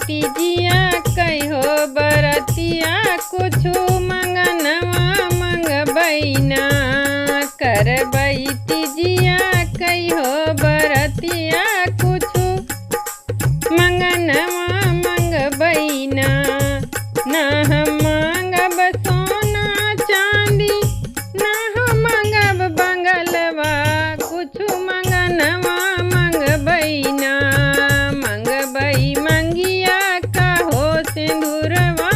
तीजिया कहो बरतिया कुछु मंगनवा मंगबैना करबै तीजिया कहो बरतिया कुछु मंगनवा मंगबैना ना हम मांगब सोना चांदी ना हम मांगब बंगलवा कुछु मंगनवा मंगबैना मंगबै मंगिया कहो सिंदूरवा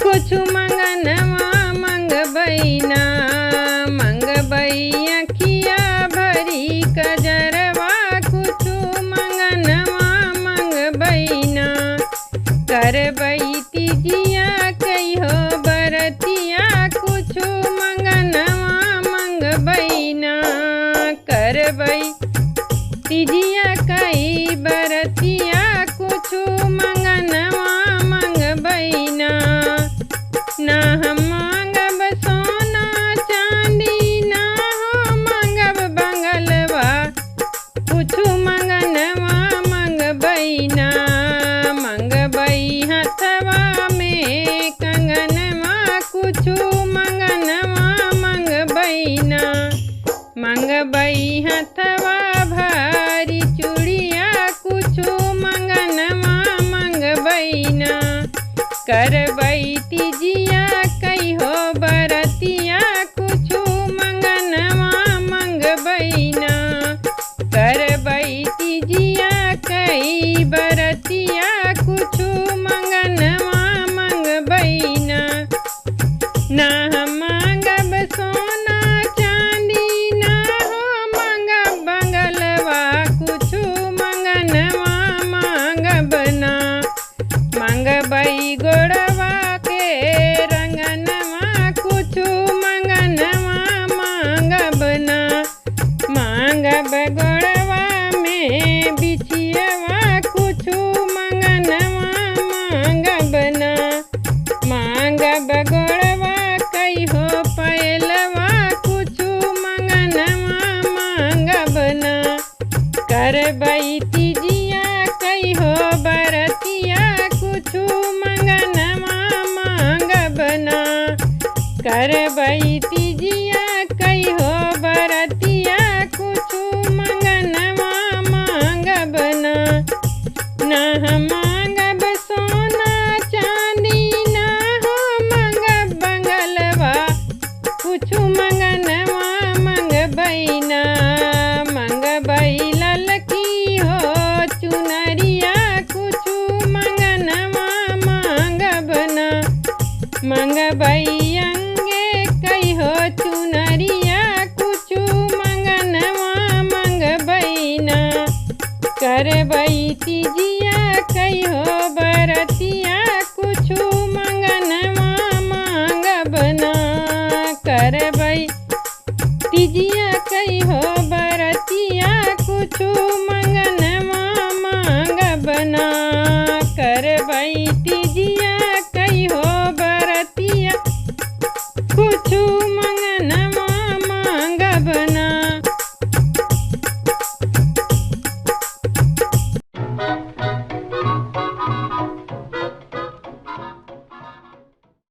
कुछु मंगनवा मंगबैना मंगबै अखिया भरी कजरवा कुछु मंगनवा मंगबैना करबै तीजिया कहो बरतिया कुछु मंगनवा मंगबैना करबै तीजिया कई बरतिया कुछु मंगनवा मंगबैना ना हम मांगब सोना चांदी ना हम मांगब बंगलवा कुछु मंगनवा मंगबैना मंगबै हथवा में कंगनवा कुछु मंगनवा मंगबैना मंगबै हथवा भारी चूड़िया कुछु मंगनवा मंगबैना करबै तीजिया कहो बरतिया कुछु मंगनवा मंगबैना करबै तीजिया कई बरतिया कुछु मंगनवा मंगबैना ना हम मांगब सोना चांदी ना हो मांगब बंगलवा कुछु मंगनवा मांगबना मंगबै गोड़वा के रंगनवा कुछु मंगनवा मांगबना मांगब गोड़वा में बिछियवा कुछु मंगनवा मांगबना मांगब गोड़वा कहो पैलवा कुछु मंगनवा मांगबना करबै तीजिया कहो बरतिया कुछु मंगनवा मांगबना करबै तीजिया कहो बरतिया कुछु मंगनवा मांगबना ना हम मांगब सोना चांदी ना हम मांगब बंगलवा कुछु मंगनवा मंगबैना मंगबै ललकी हो चुनरिया कुछु मंगनवा मंगबना मंगबै अंगे कहो चुनरिया कुछु मंगनवा मंगबैना करबै तीजिया कहो बरतिया कुछु मंगनवा मंगबना करबै तीजिया कहो बरतिया कुछु मंगनवा मंगबना करबै